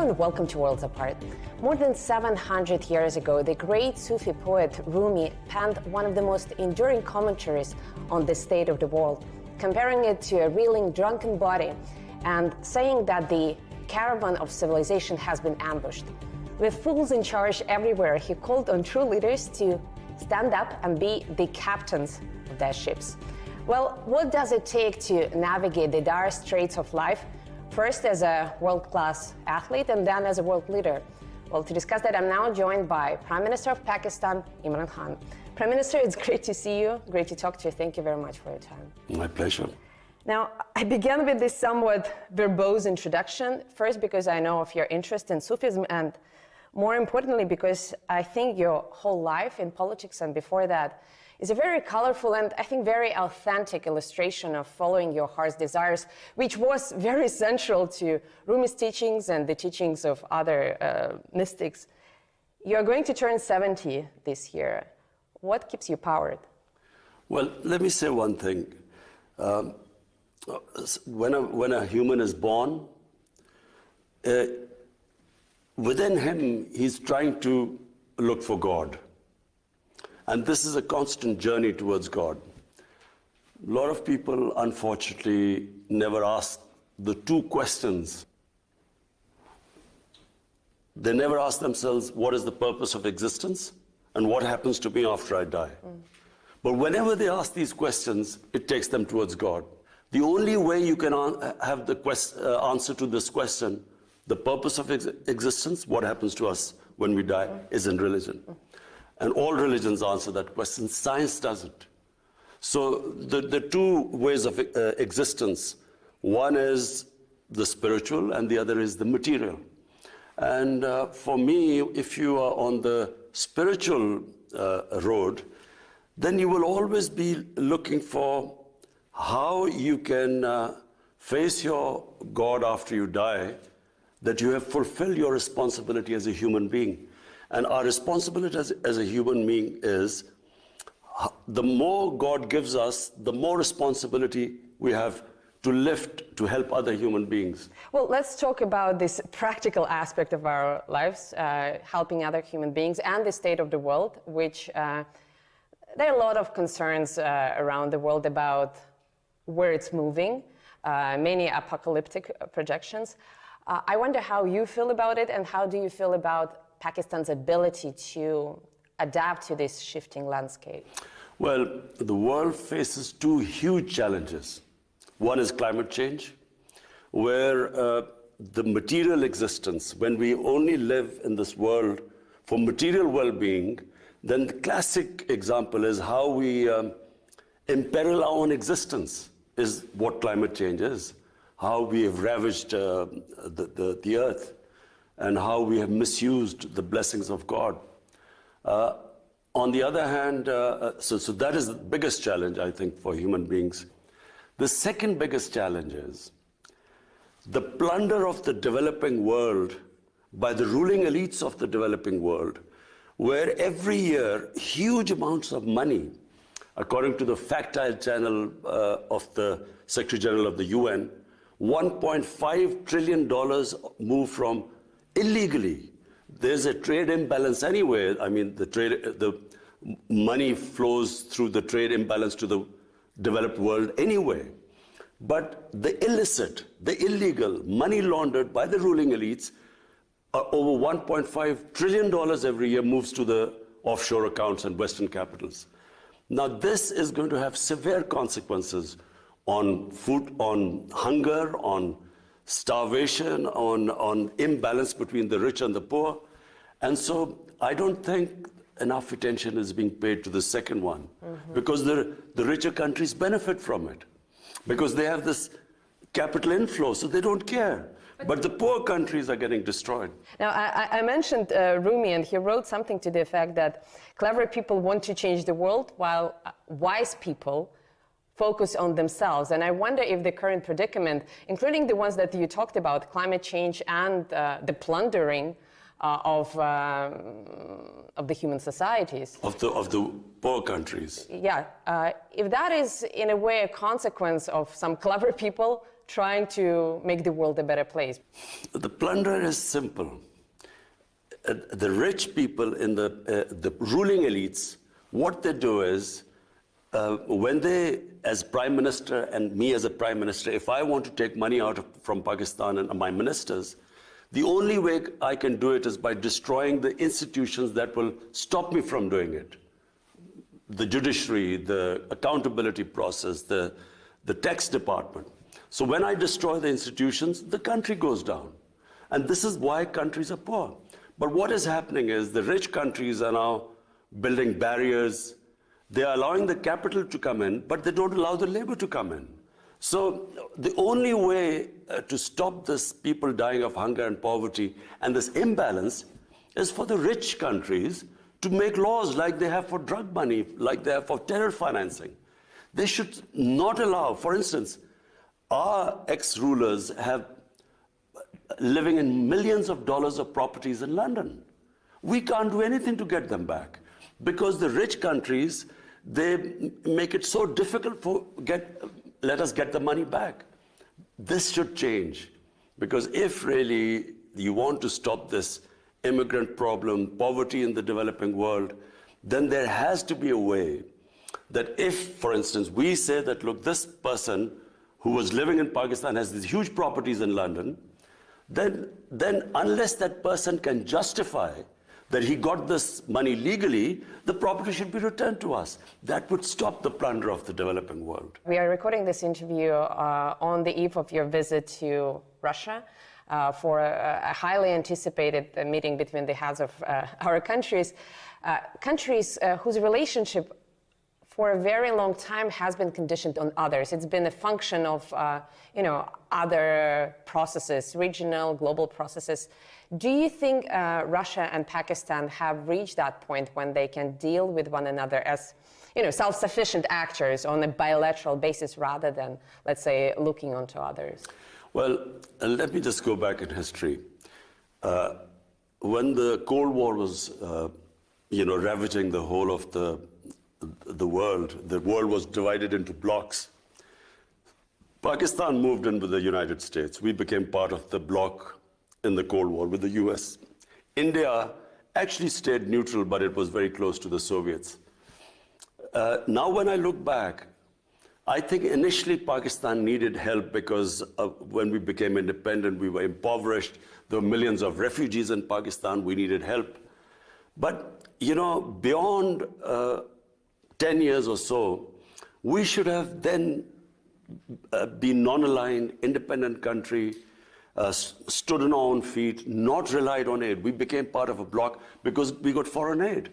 and welcome to Worlds Apart. More than 700 years ago, the great Sufi poet Rumi penned one of the most enduring commentaries on the state of the world, comparing it to a reeling drunken body and saying that the caravan of civilization has been ambushed. With fools in charge everywhere, he called on true leaders to stand up and be the captains of their ships. Well, what does it take to navigate the dire straits of life? First as a world-class athlete and then as a world leader. Well, to discuss that, I'm now joined by Prime Minister of Pakistan, Imran Khan. Prime Minister, it's great to see you, great to talk to you. Thank you very much for your time. My pleasure. Now, I began with this somewhat verbose introduction, first because I know of your interest in Sufism, and more importantly because I think your whole life in politics and before that is a very colorful and I think very authentic illustration of following your heart's desires, which was very central to Rumi's teachings and the teachings of other mystics. You're going to turn 70 this year. What keeps you powered? Well, let me say one thing. When a human is born, within him, he's trying to look for God. And this is a constant journey towards God. A lot of people, unfortunately, never ask the two questions. They never ask themselves, what is the purpose of existence? And what happens to me after I die? But whenever they ask these questions, it takes them towards God. The only way you can have the answer to this question, the purpose of existence, what happens to us when we die, is in religion. And all religions answer that question. Science doesn't. So the two ways of existence, one is the spiritual and the other is the material. And for me, if you are on the spiritual road, then you will always be looking for how you can face your God after you die, that you have fulfilled your responsibility as a human being. And our responsibility as a human being is, the more God gives us, the more responsibility we have to lift, to help other human beings. Well, let's talk about this practical aspect of our lives, helping other human beings and the state of the world, which there are a lot of concerns around the world about where it's moving, many apocalyptic projections. I wonder how you feel about it, and how do you feel about Pakistan's ability to adapt to this shifting landscape? Well, the world faces two huge challenges. One is climate change, where the material existence, when we only live in this world for material well-being, then the classic example is how we imperil our own existence, is what climate change is. How we have ravaged the earth, and how we have misused the blessings of God. On the other hand, so that is the biggest challenge, I think, for human beings. The second biggest challenge is the plunder of the developing world by the ruling elites of the developing world, where every year huge amounts of money, according to the factile channel of the Secretary General of the UN, $1.5 trillion move from illegally. There's a trade imbalance anyway. I mean, the money flows through the trade imbalance to the developed world anyway. But the illicit, the illegal, money laundered by the ruling elites, over $1.5 trillion every year moves to the offshore accounts and Western capitals. Now, this is going to have severe consequences on food, on hunger, on starvation, on imbalance between the rich and the poor. And so I don't think enough attention is being paid to the second one, because the richer countries benefit from it, because they have this capital inflow, so they don't care. But the poor countries are getting destroyed. Now, I mentioned Rumi, and he wrote something to the effect that clever people want to change the world, while wise people focus on themselves. And I wonder if the current predicament, including the ones that you talked about, climate change and the plundering of the human societies. Of the poor countries. Yeah. If that is, in a way, a consequence of some clever people trying to make the world a better place? The plunder is simple. The rich people in the ruling elites, what they do is, when they, as Prime Minister and me as a Prime Minister, if I want to take money from Pakistan and my ministers, the only way I can do it is by destroying the institutions that will stop me from doing it. The judiciary, the accountability process, the tax department. So when I destroy the institutions, the country goes down. And this is why countries are poor. But what is happening is the rich countries are now building barriers. They are allowing the capital to come in, but they don't allow the labor to come in. So the only way to stop this people dying of hunger and poverty and this imbalance is for the rich countries to make laws like they have for drug money, like they have for terror financing. They should not allow, for instance, our ex-rulers have living in millions of dollars of properties in London. We can't do anything to get them back because the rich countries, they make it so difficult let us get the money back. This should change because if really you want to stop this immigrant problem, poverty in the developing world, then there has to be a way that if, for instance, we say that, look, this person who was living in Pakistan has these huge properties in London, then unless that person can justify that he got this money legally, the property should be returned to us. That would stop the plunder of the developing world. We are recording this interview on the eve of your visit to Russia for a highly anticipated meeting between the heads of our countries, whose relationship for a very long time has been conditioned on others. It's been a function of, other processes, regional, global processes. Do you think Russia and Pakistan have reached that point when they can deal with one another as, self-sufficient actors on a bilateral basis rather than, let's say, looking onto others? Well, let me just go back in history. When the Cold War was, ravaging the whole of the world was divided into blocks. Pakistan moved in with the United States. We became part of the bloc in the Cold War with the US. India actually stayed neutral, but it was very close to the Soviets. Now, when I look back, I think initially Pakistan needed help because when we became independent, we were impoverished. There were millions of refugees in Pakistan. We needed help. But, beyond 10 years or so, we should have then been non-aligned, independent country, stood on our own feet, not relied on aid. We became part of a bloc because we got foreign aid.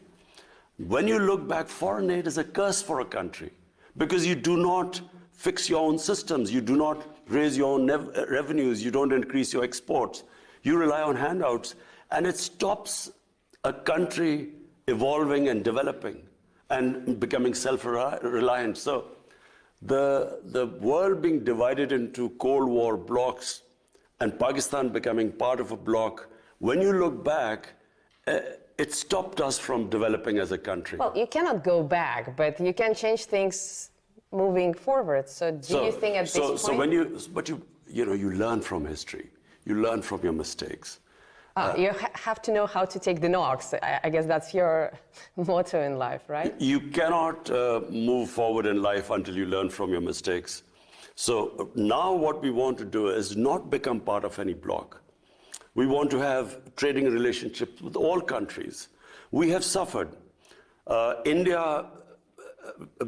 When you look back, foreign aid is a curse for a country because you do not fix your own systems, you do not raise your own revenues, you don't increase your exports, you rely on handouts, and it stops a country evolving and developing and becoming self-reliant. So the world being divided into Cold War blocs and Pakistan becoming part of a bloc, when you look back, it stopped us from developing as a country. Well, you cannot go back, but you can change things moving forward. So do you think at this point... So when you learn from history, you learn from your mistakes. You have to know how to take the knocks. I guess that's your motto in life, right? You cannot move forward in life until you learn from your mistakes. So now what we want to do is not become part of any bloc. We want to have trading relationships with all countries. We have suffered. India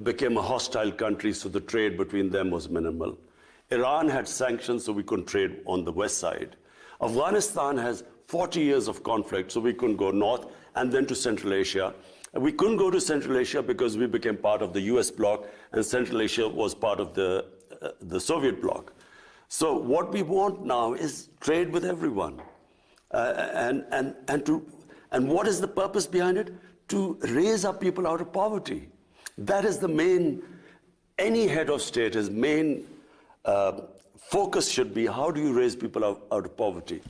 became a hostile country, so the trade between them was minimal. Iran had sanctions, so we couldn't trade on the west side. Afghanistan has 40 years of conflict, so we couldn't go north and then to Central Asia. And we couldn't go to Central Asia because we became part of the US bloc, and Central Asia was part of the Soviet bloc. So what we want now is trade with everyone. And what is the purpose behind it? To raise our people out of poverty. That is the main, any head of state, his main focus should be, how do you raise people out of poverty?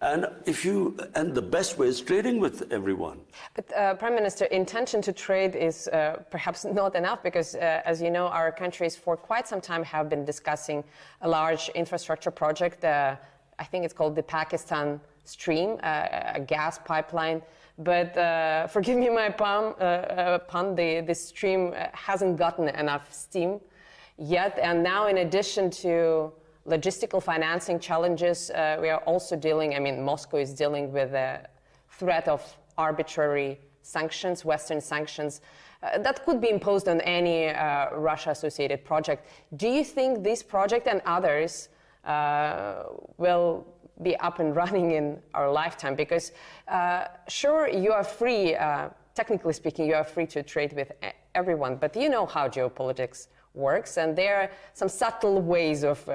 And the best way is trading with everyone. But Prime Minister, intention to trade is perhaps not enough because, as you know, our countries for quite some time have been discussing a large infrastructure project. I think it's called the Pakistan Stream, a gas pipeline. But forgive me my pun, the stream hasn't gotten enough steam yet. And now, in addition to logistical financing challenges, we are also dealing, Moscow is dealing with the threat of arbitrary sanctions, Western sanctions, that could be imposed on any Russia-associated project. Do you think this project and others will be up and running in our lifetime? Because sure, you are free, technically speaking, you are free to trade with everyone, but you know how geopolitics works, and there are some subtle ways of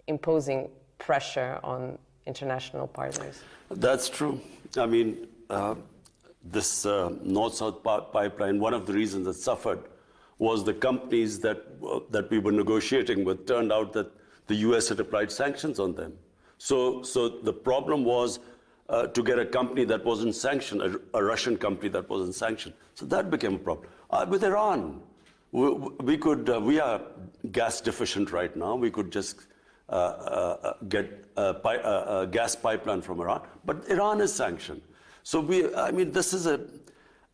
imposing pressure on international partners. That's true. This North-South pipeline, one of the reasons that suffered was the companies that we were negotiating with turned out that the US had applied sanctions on them. So the problem was to get a company that wasn't sanctioned, a Russian company that wasn't sanctioned. So that became a problem. With Iran, we are gas deficient right now. We could just get a gas pipeline from Iran, but Iran is sanctioned. So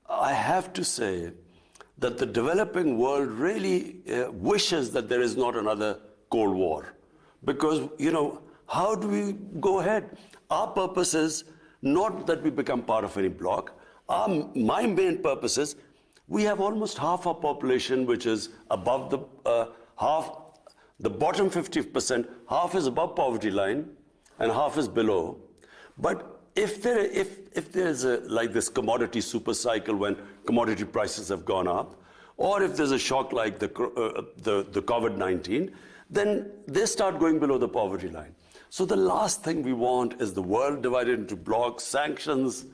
I have to say that the developing world really wishes that there is not another Cold War. Because, how do we go ahead? Our purpose is not that we become part of any bloc. My main purpose is we have almost half our population which is above the bottom 50%, half is above poverty line and half is below. But if there's like this commodity super cycle when commodity prices have gone up, or if there's a shock like the COVID-19, then they start going below the poverty line. So the last thing we want is the world divided into blocs, sanctions,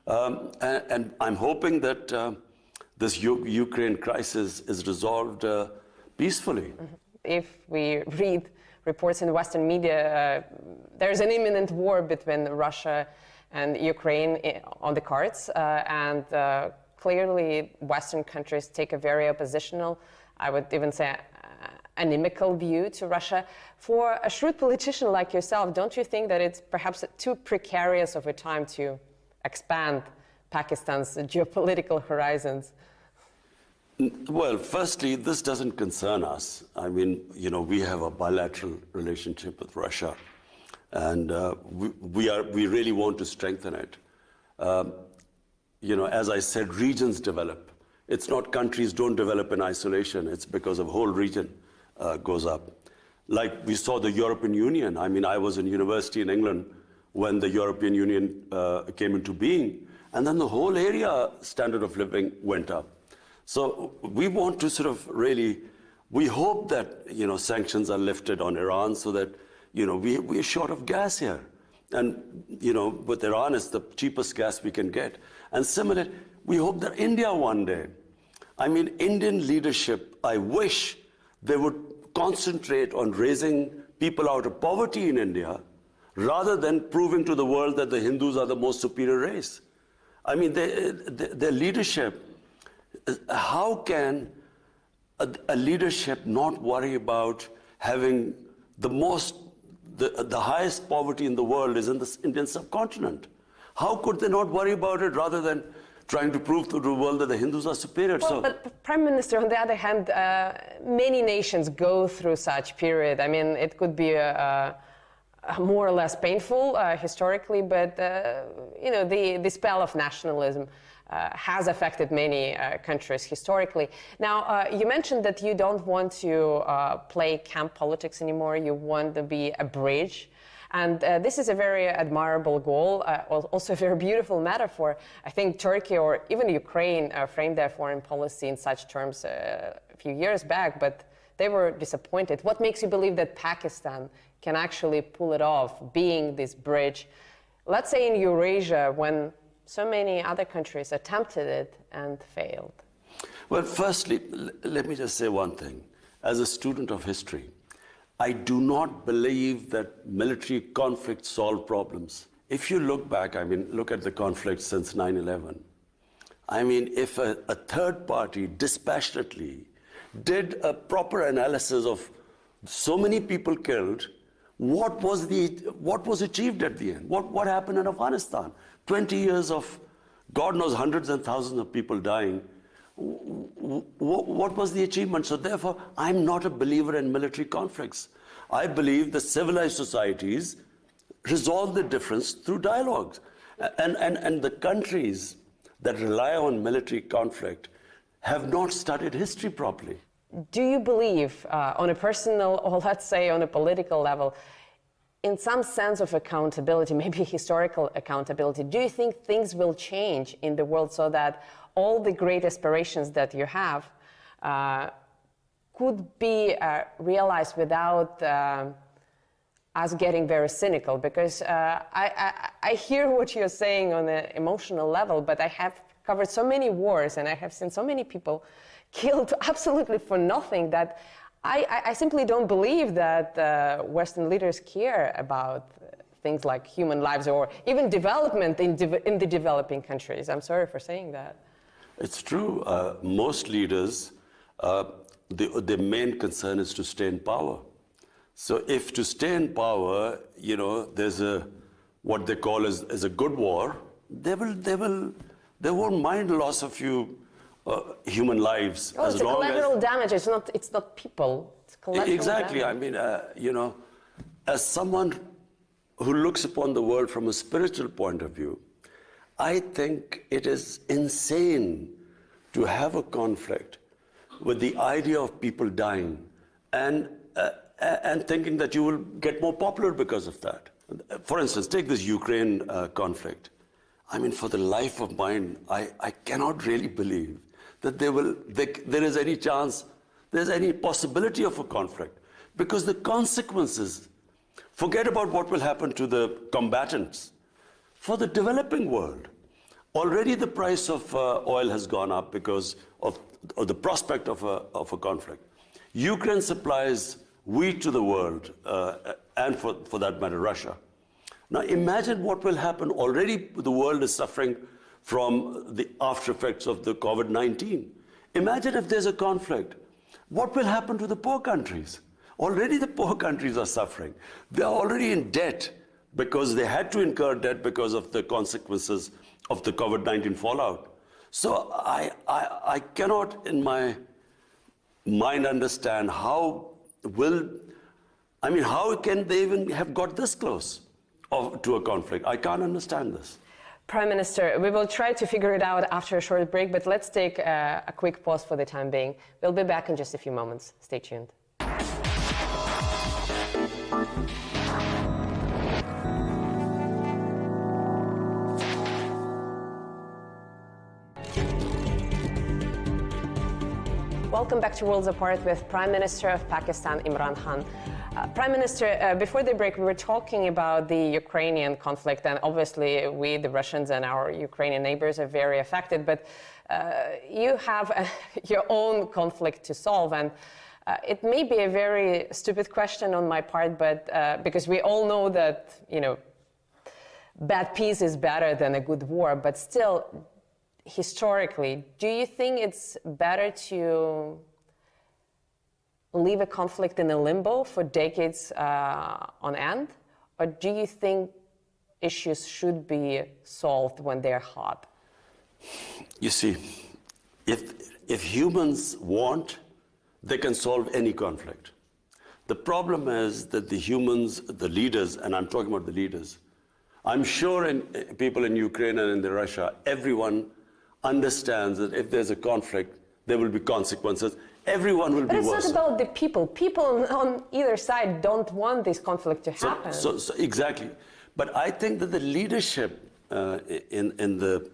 and I'm hoping that this Ukraine crisis is resolved peacefully. If we read reports in the Western media, there's an imminent war between Russia and Ukraine on the cards, and clearly Western countries take a very oppositional, I would even say inimical view to Russia. For a shrewd politician like yourself, don't you think that it's perhaps too precarious of a time to expand Pakistan's geopolitical horizons? Well, firstly, this doesn't concern us. We have a bilateral relationship with Russia, and we really want to strengthen it. As I said, regions develop. It's not countries don't develop in isolation. It's because a whole region goes up. Like we saw the European Union. I was in university in England when the European Union came into being, and then the whole area standard of living went up. So we want to we hope that, sanctions are lifted on Iran so that, we're short of gas here. And, with Iran, it's the cheapest gas we can get. And similarly, we hope that India one day, Indian leadership, I wish they would concentrate on raising people out of poverty in India rather than proving to the world that the Hindus are the most superior race. Their leadership, how can a leadership not worry about having the highest poverty in the world is in the Indian subcontinent? How could they not worry about it rather than trying to prove to the world that the Hindus are superior? Well, but Prime Minister, on the other hand, many nations go through such period. It could be more or less painful historically, but the spell of nationalism has affected many countries historically. Now, you mentioned that you don't want to play camp politics anymore. You want to be a bridge. And this is a very admirable goal, also a very beautiful metaphor. I think Turkey or even Ukraine framed their foreign policy in such terms a few years back, but they were disappointed. What makes you believe that Pakistan can actually pull it off, being this bridge, let's say in Eurasia, when so many other countries attempted it and failed? Well, firstly, let me just say one thing. As a student of history, I do not believe that military conflicts solve problems. If you look back, I mean, look at the conflict since 9/11. I mean, if a third party dispassionately did a proper analysis of so many people killed, what was achieved at the end? What happened in Afghanistan? 20 years of, God knows, hundreds and thousands of people dying. What was the achievement? So therefore, I'm not a believer in military conflicts. I believe that civilized societies resolve the difference through dialogues. And the countries that rely on military conflict have not studied history properly. Do you believe, on a personal or let's say on a political level, in some sense of accountability, maybe historical accountability, do you think things will change in the world so that all the great aspirations that you have could be realized without us getting very cynical? Because I hear what you're saying on an emotional level, but I have covered so many wars and I have seen so many people killed absolutely for nothing that I simply don't believe that Western leaders care about things like human lives or even development in the developing countries. I'm sorry for saying that. It's true. Most leaders, their main concern is to stay in power. So if to stay in power, you know, there's what they call as a good war, they won't mind loss of human lives. Oh, it's a collateral damage. It's not people. It's collateral exactly. damage. I mean, you know, as someone who looks upon the world from a spiritual point of view, I think it is insane to have a conflict with the idea of people dying and thinking that you will get more popular because of that. For instance, take this Ukraine conflict. I mean, for the life of mine, I cannot really believe that there is any chance, there's any possibility of a conflict. Because the consequences, forget about what will happen to the combatants. For the developing world, already the price of oil has gone up because of the prospect of a conflict. Ukraine supplies wheat to the world, and for that matter, Russia. Now imagine what will happen. Already the world is suffering from the after effects of the COVID-19. Imagine if there's a conflict. What will happen to the poor countries? Already the poor countries are suffering. They are already in debt because they had to incur debt because of the consequences of the COVID-19 fallout. So I cannot in my mind understand how can they even have got this close to a conflict? I can't understand this. Prime Minister, we will try to figure it out after a short break, but let's take a quick pause for the time being. We'll be back in just a few moments. Stay tuned. Welcome back to Worlds Apart with Prime Minister of Pakistan, Imran Khan. Prime Minister, before the break, we were talking about the Ukrainian conflict, and obviously we, the Russians and our Ukrainian neighbors, are very affected, but you have your own conflict to solve, and it may be a very stupid question on my part, but because we all know that, you know, bad peace is better than a good war, but still, historically, do you think it's better to leave a conflict in a limbo for decades on end? Or do you think issues should be solved when they're hot? You see, if humans want, they can solve any conflict. The problem is that the humans, the leaders, and I'm talking about the leaders, I'm sure people in Ukraine and in Russia, everyone understands that if there's a conflict, there will be consequences. Everyone will be worse. But it's not about the people. People on either side don't want this conflict to happen. So exactly. But I think that the leadership in the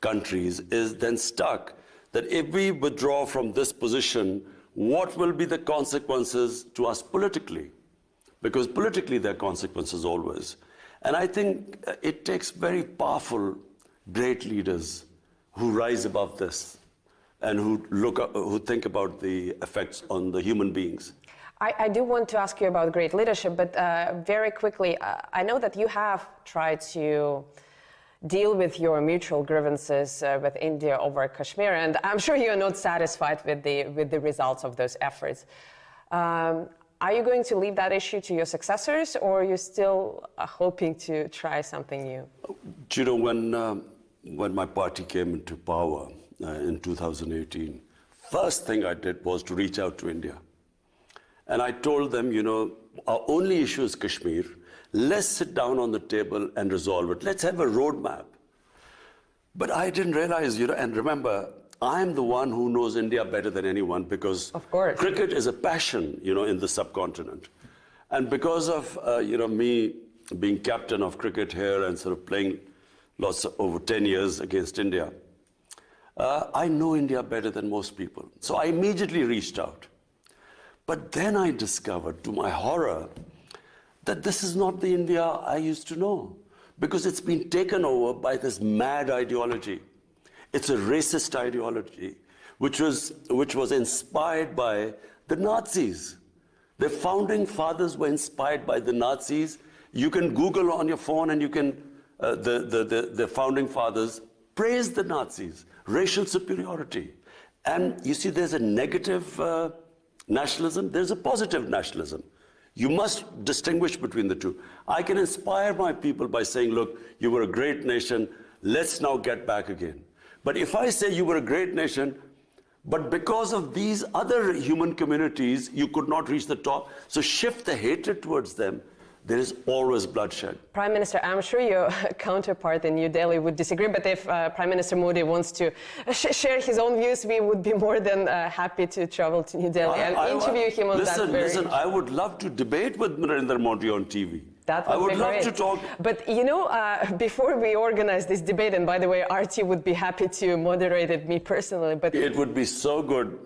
countries is then stuck that if we withdraw from this position, what will be the consequences to us politically? Because politically there are consequences always. And I think it takes very powerful, great leaders who rise above this and who think about the effects on the human beings. I do want to ask you about great leadership, but very quickly, I know that you have tried to deal with your mutual grievances with India over Kashmir, and I'm sure you're not satisfied with the results of those efforts. Are you going to leave that issue to your successors, or are you still hoping to try something new? You know, when my party came into power in 2018, first thing I did was to reach out to India. And I told them, you know, our only issue is Kashmir. Let's sit down on the table and resolve it. Let's have a roadmap. But I didn't realize, you know, and remember, I'm the one who knows India better than anyone because of course, cricket is a passion, you know, in the subcontinent. And because of, you know, me being captain of cricket here and sort of playing over 10 years against India, I know India better than most people. So I immediately reached out. But then I discovered, to my horror, that this is not the India I used to know, because it's been taken over by this mad ideology. It's a racist ideology, which was inspired by the Nazis. The founding fathers were inspired by the Nazis. You can Google on your phone and you can, the founding fathers praised the Nazis, racial superiority. And you see, there's a negative nationalism, there's a positive nationalism. You must distinguish between the two. I can inspire my people by saying, look, you were a great nation, let's now get back again. But if I say you were a great nation, but because of these other human communities, you could not reach the top, so shift the hatred towards them, there is always bloodshed. Prime Minister, I'm sure your counterpart in New Delhi would disagree, but if Prime Minister Modi wants to share his own views, we would be more than happy to travel to New Delhi and interview him on that. Listen, I would love to debate with Narendra Modi on TV. That would I would be love great. to talk. But you know, before we organize this debate, and by the way, RT would be happy to moderate it, me personally, but it would be so good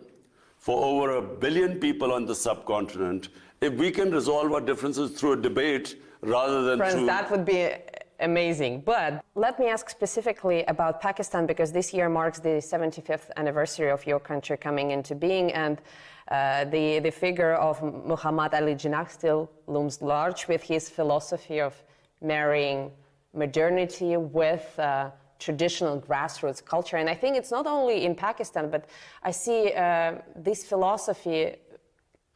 for over 1 billion people on the subcontinent if we can resolve our differences through a debate rather than through... That would be amazing. But let me ask specifically about Pakistan, because this year marks the 75th anniversary of your country coming into being, and the figure of Muhammad Ali Jinnah still looms large with his philosophy of marrying modernity with traditional grassroots culture. And I think it's not only in Pakistan, but I see this philosophy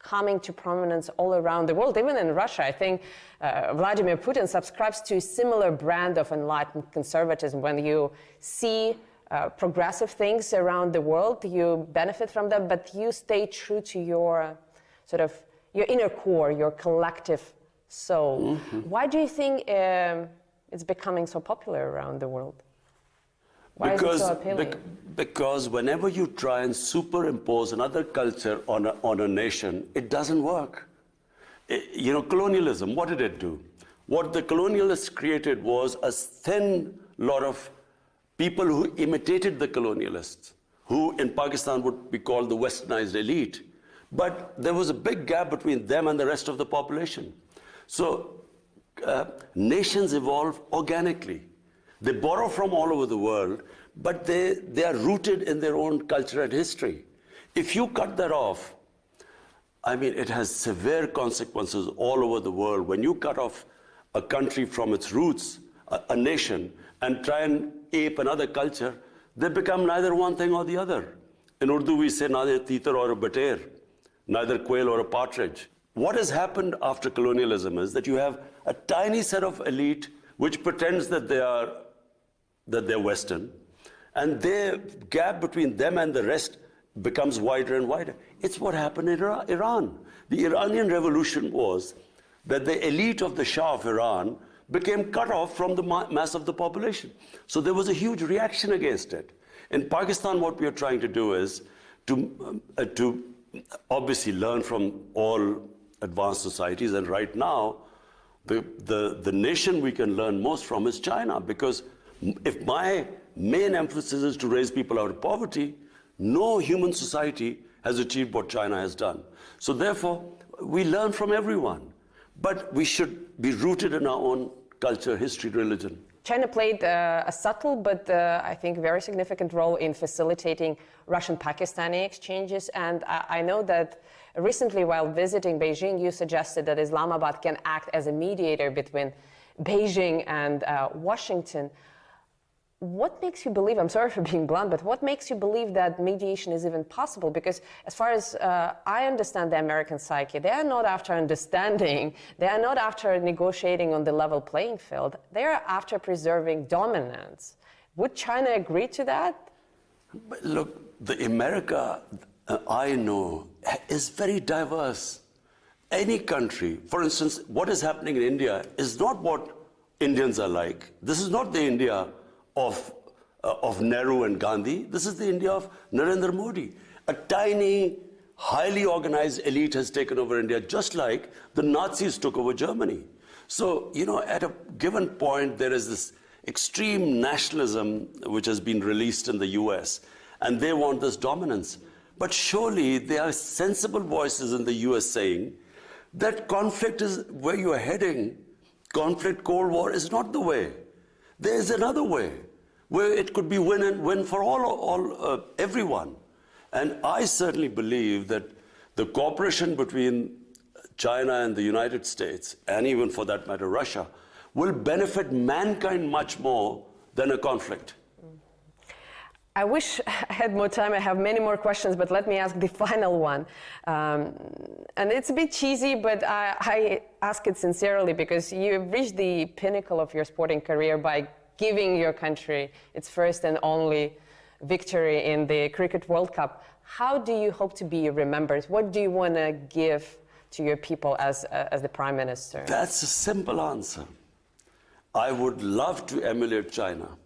coming to prominence all around the world, even in Russia. I think Vladimir Putin subscribes to a similar brand of enlightened conservatism. When you see progressive things around the world, you benefit from them, but you stay true to your your inner core, your collective soul. Mm-hmm. Why do you think it's becoming so popular around the world? Why is it so appealing? Because whenever you try and superimpose another culture on a nation, it doesn't work. You know, colonialism, what did it do? What the colonialists created was a thin lot of people who imitated the colonialists, who in Pakistan would be called the westernized elite. But there was a big gap between them and the rest of the population. So nations evolve organically. They borrow from all over the world, but they are rooted in their own culture and history. If you cut that off, I mean, it has severe consequences all over the world. When you cut off a country from its roots, a nation, and try and ape another culture, they become neither one thing or the other. In Urdu, we say neither titar or a bater, neither quail or a partridge. What has happened after colonialism is that you have a tiny set of elite which pretends that they're Western, and the gap between them and the rest becomes wider and wider. It's what happened in Iran. The Iranian Revolution was that the elite of the Shah of Iran became cut off from the mass of the population. So there was a huge reaction against it. In Pakistan, what we are trying to do is to obviously learn from all advanced societies, and right now, the nation we can learn most from is China, because if my main emphasis is to raise people out of poverty, no human society has achieved what China has done. So therefore, we learn from everyone, but we should be rooted in our own culture, history, religion. China played a subtle but I think very significant role in facilitating Russian-Pakistani exchanges, and I know that Recently, while visiting Beijing, you suggested that Islamabad can act as a mediator between Beijing and Washington. What makes you believe, I'm sorry for being blunt, but what makes you believe that mediation is even possible? Because as far as I understand the American psyche, they are not after understanding, they are not after negotiating on the level playing field, they are after preserving dominance. Would China agree to that? But look, the America I know is very diverse. Any country, for instance, what is happening in India is not what Indians are like. This is not the India of Nehru and Gandhi. This is the India of Narendra Modi. A tiny, highly organized elite has taken over India, just like the Nazis took over Germany. So, you know, at a given point, there is this extreme nationalism which has been released in the US, and they want this dominance. But surely there are sensible voices in the US saying that conflict is where you are heading. Conflict, Cold War is not the way. There is another way where it could be win and win for everyone. And I certainly believe that the cooperation between China and the United States, and even for that matter Russia, will benefit mankind much more than a conflict. I wish I had more time. I have many more questions, but let me ask the final one. And it's a bit cheesy, but I ask it sincerely because you've reached the pinnacle of your sporting career by giving your country its first and only victory in the Cricket World Cup. How do you hope to be remembered? What do you want to give to your people as the Prime Minister? That's a simple answer. I would love to emulate China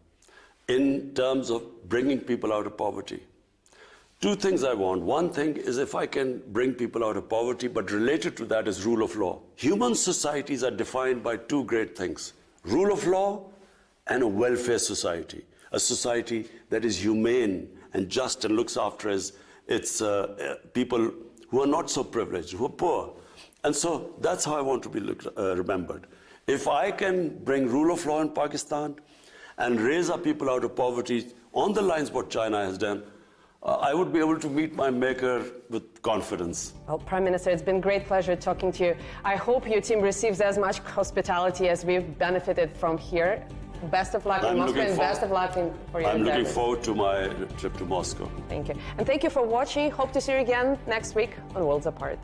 in terms of bringing people out of poverty. Two things I want. One thing is if I can bring people out of poverty, but related to that is rule of law. Human societies are defined by two great things: rule of law and a welfare society. A society that is humane and just and looks after its people who are not so privileged, who are poor. And so that's how I want to be remembered. If I can bring rule of law in Pakistan and raise our people out of poverty on the lines what China has done, I would be able to meet my maker with confidence. Well, Prime Minister, it's been a great pleasure talking to you. I hope your team receives as much hospitality as we've benefited from here. Best of luck in Moscow and best of luck for your endeavors. I'm looking forward to my trip to Moscow. Thank you. And thank you for watching. Hope to see you again next week on Worlds Apart.